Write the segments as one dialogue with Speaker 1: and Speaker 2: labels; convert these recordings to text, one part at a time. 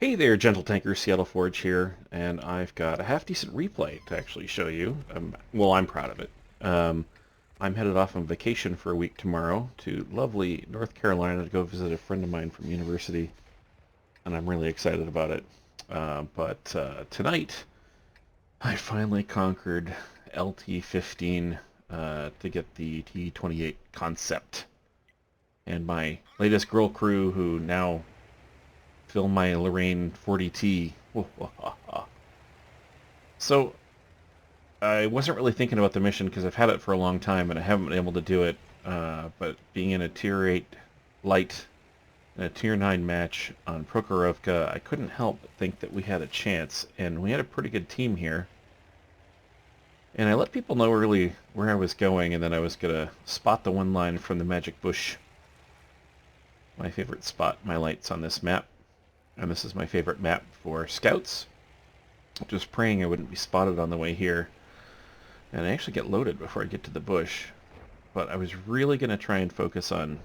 Speaker 1: Hey there, Gentle Tanker, Seattleforge here, and I've got a half-decent replay to actually show you. Well, I'm proud of it. I'm headed off on vacation for a week tomorrow to lovely North Carolina to go visit a friend of mine from university, and I'm really excited about it. But tonight, I finally conquered LT15 to get the T28 Concept. And my latest girl crew, who now fill my Lorraine 40T. So, I wasn't really thinking about the mission because I've had it for a long time and I haven't been able to do it. But being in a Tier 8 light and a Tier 9 match on Prokhorovka, I couldn't help but think that we had a chance. And we had a pretty good team here. And I let people know early where I was going, and then I was going to spot the one line from the Magic Bush. My favorite spot, my lights on this map. And this is my favorite map for scouts. Just praying I wouldn't be spotted on the way here. And I actually get loaded before I get to the bush. But I was really going to try and focus on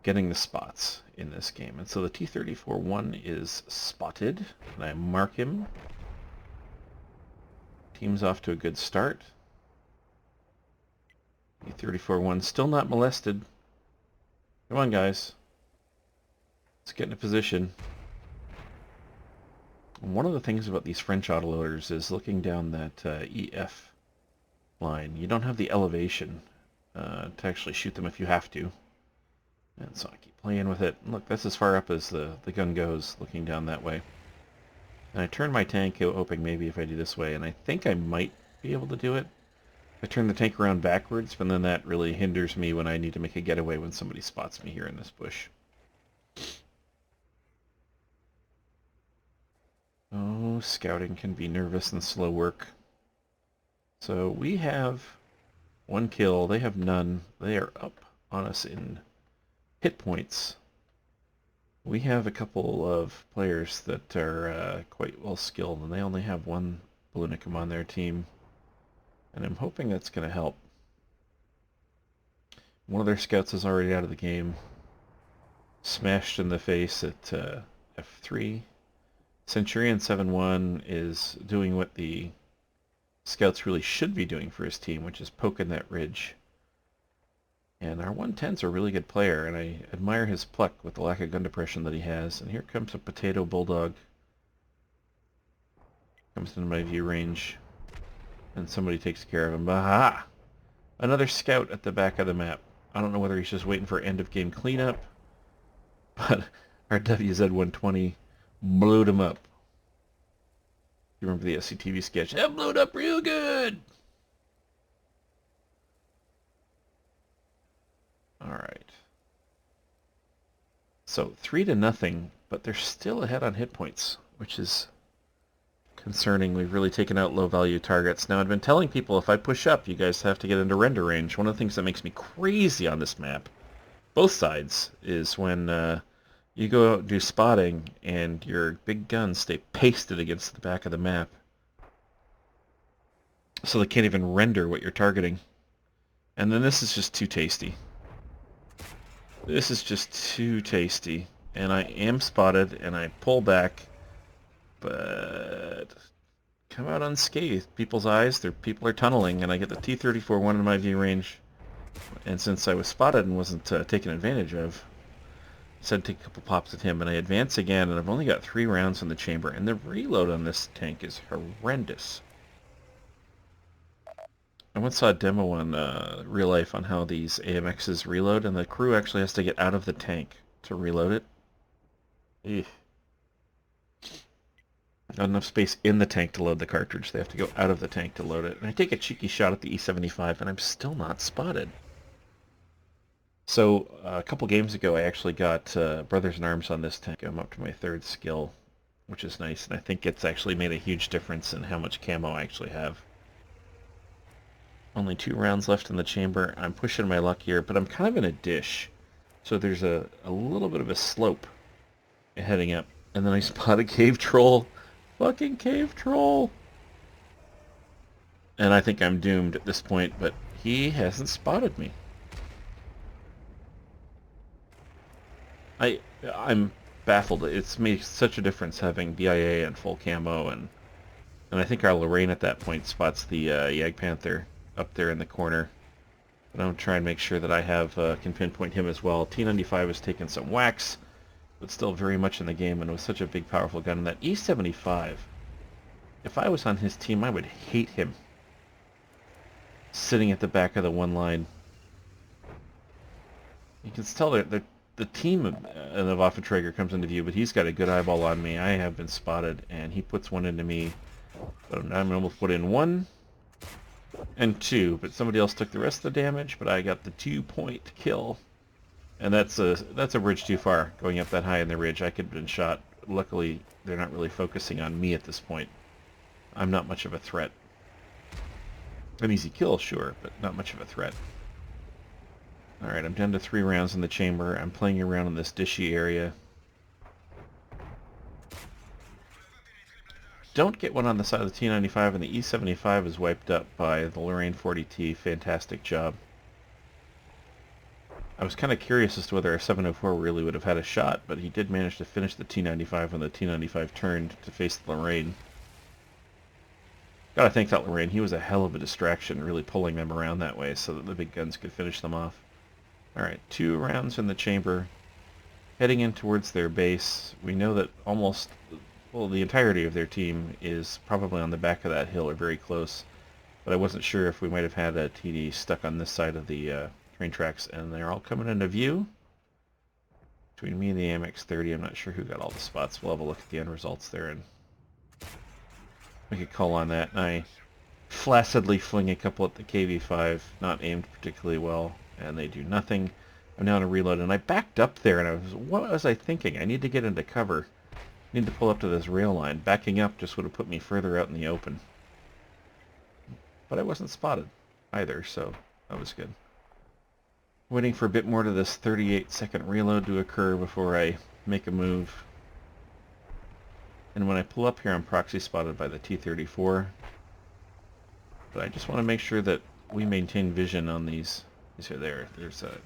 Speaker 1: getting the spots in this game. And so the T34-1 is spotted, and I mark him. Team's off to a good start. T34-1 still not molested. Come on, guys. Let's get in a position. One of the things about these French autoloaders is looking down that EF line. You don't have the elevation to actually shoot them if you have to. And so I keep playing with it. Look, that's as far up as the gun goes, looking down that way. And I turn my tank, hoping maybe if I do this way, and I think I might be able to do it. I turn the tank around backwards, but then that really hinders me when I need to make a getaway when somebody spots me here in this bush. Oh, scouting can be nervous and slow work. So we have one kill. They have none. They are up on us in hit points. We have a couple of players that are quite well skilled, and they only have one Blunicum on their team. And I'm hoping that's going to help. One of their scouts is already out of the game. Smashed in the face at F3. Centurion 7-1 is doing what the scouts really should be doing for his team, which is poking that ridge. And our 110's a really good player, and I admire his pluck with the lack of gun depression that he has. And here comes a potato bulldog. Comes into my view range. And somebody takes care of him. Aha! Another scout at the back of the map. I don't know whether he's just waiting for end-of-game cleanup, but our WZ-120 blew him up. You remember the SCTV sketch? That blew it up real good! Alright. So 3-0, but they're still ahead on hit points, which is concerning. We've really taken out low-value targets. Now, I've been telling people if I push up, you guys have to get into render range. One of the things that makes me crazy on this map, both sides, is when you go out and do spotting and your big guns stay pasted against the back of the map. So they can't even render what you're targeting. And then this is just too tasty. This is just too tasty. And I am spotted and I pull back, but come out unscathed. People's eyes, people are tunneling, and I get the T34-1 in my view range. And since I was spotted and wasn't taken advantage of, I said take a couple pops at him, and I advance again, and I've only got 3 rounds in the chamber, and the reload on this tank is horrendous. I once saw a demo on real life on how these AMXs reload, and the crew actually has to get out of the tank to reload it. Eugh. Not enough space in the tank to load the cartridge. They have to go out of the tank to load it. And I take a cheeky shot at the E75, and I'm still not spotted. So a couple games ago, I actually got Brothers in Arms on this tank. I'm up to my 3rd skill, which is nice, and I think it's actually made a huge difference in how much camo I actually have. Only 2 rounds left in the chamber. I'm pushing my luck here, but I'm kind of in a dish. So there's a little bit of a slope heading up. And then I spot a cave troll. Fucking cave troll! And I think I'm doomed at this point, but he hasn't spotted me. I'm baffled. It's made such a difference having BIA and full camo, and I think our Lorraine at that point spots the Jagdpanther up there in the corner. But I'm going to try and make sure that I can pinpoint him as well. T95 has taken some whacks, but still very much in the game, and was such a big, powerful gun. And that E75, if I was on his team, I would hate him. Sitting at the back of the one line. You can tell that the team of Waffentrager comes into view, but he's got a good eyeball on me. I have been spotted, and he puts one into me. But I'm almost put in 1 and 2, but somebody else took the rest of the damage, but I got the 2-point kill. And that's a bridge too far, going up that high in the ridge. I could have been shot. Luckily, they're not really focusing on me at this point. I'm not much of a threat. An easy kill, sure, but not much of a threat. Alright, I'm down to 3 rounds in the chamber. I'm playing around in this dishy area. Don't get one on the side of the T95, and the E75 is wiped up by the Lorraine 40T. Fantastic job. I was kind of curious as to whether a 704 really would have had a shot, but he did manage to finish the T95 when the T95 turned to face the Lorraine. Gotta thank that Lorraine. He was a hell of a distraction, really pulling them around that way so that the big guns could finish them off. Alright, 2 rounds in the chamber. Heading in towards their base. We know that almost, well, the entirety of their team is probably on the back of that hill or very close. But I wasn't sure if we might have had a TD stuck on this side of the train tracks, and they're all coming into view. Between me and the AMX-30, I'm not sure who got all the spots. We'll have a look at the end results there and make a call on that. And I flaccidly fling a couple at the KV-5, not aimed particularly well, and they do nothing. I'm now to reload, and I backed up there, and what was I thinking? I need to get into cover. I need to pull up to this rail line. Backing up just would have put me further out in the open. But I wasn't spotted either, so that was good. Waiting for a bit more to this 38-second reload to occur before I make a move. And when I pull up here, I'm proxy spotted by the T-34. But I just want to make sure that we maintain vision on these. These are there. There's a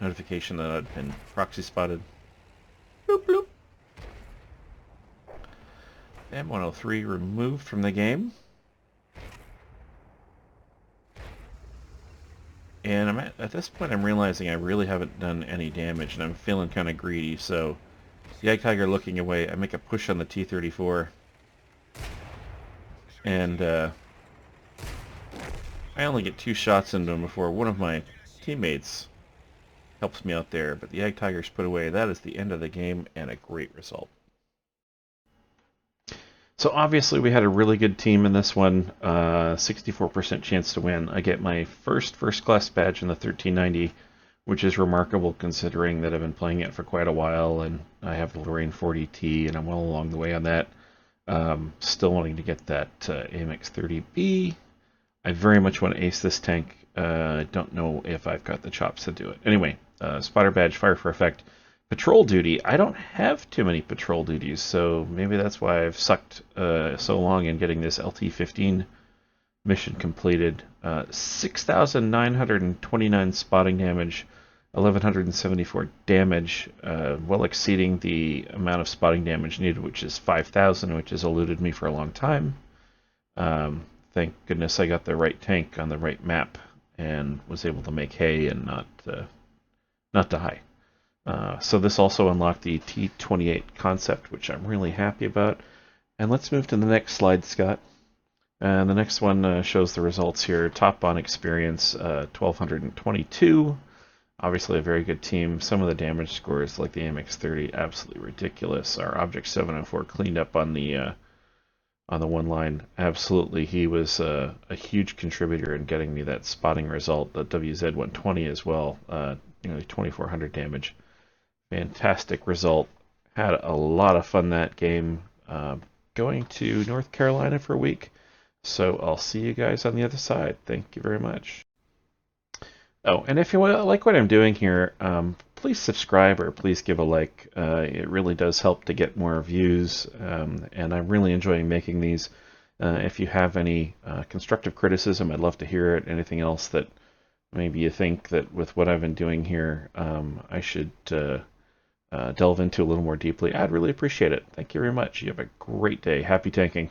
Speaker 1: notification that I've been proxy spotted. Bloop, bloop. M103 removed from the game. And at this point I'm realizing I really haven't done any damage, and I'm feeling kind of greedy, so Jagdtiger looking away, I make a push on the T-34. And I only get 2 shots into him before one of my teammates helps me out there, but the Jagdtiger's put away. That is the end of the game, and a great result. So obviously we had a really good team in this one, 64% chance to win. I get my first class badge in the 1390, which is remarkable considering that I've been playing it for quite a while, and I have the Lorraine 40T, and I'm well along the way on that. Still wanting to get that AMX-30B. I very much want to ace this tank. I don't know if I've got the chops to do it. Anyway, spotter badge, fire for effect. Patrol duty. I don't have too many patrol duties, so maybe that's why I've sucked so long in getting this LT-15 mission completed. 6,929 spotting damage, 1,174 damage, well exceeding the amount of spotting damage needed, which is 5,000, which has eluded me for a long time. Thank goodness I got the right tank on the right map and was able to make hay and not die. So this also unlocked the T28 Concept, which I'm really happy about. And let's move to the next slide, Scott. And the next one shows the results here. Top on experience, 1,222. Obviously a very good team. Some of the damage scores, like the AMX-30, absolutely ridiculous. Our Object 704 cleaned up on the one line. Absolutely, he was a huge contributor in getting me that spotting result. The WZ-120 as well, nearly 2,400 damage. Fantastic result. Had a lot of fun that game. Going to North Carolina for a week. So I'll see you guys on the other side. Thank you very much. Oh, and if you like what I'm doing here, please subscribe or please give a like. It really does help to get more views, and I'm really enjoying making these. If you have any constructive criticism, I'd love to hear it. Anything else that maybe you think that with what I've been doing here, I should delve into a little more deeply, I'd really appreciate it. Thank you very much. You have a great day. Happy tanking.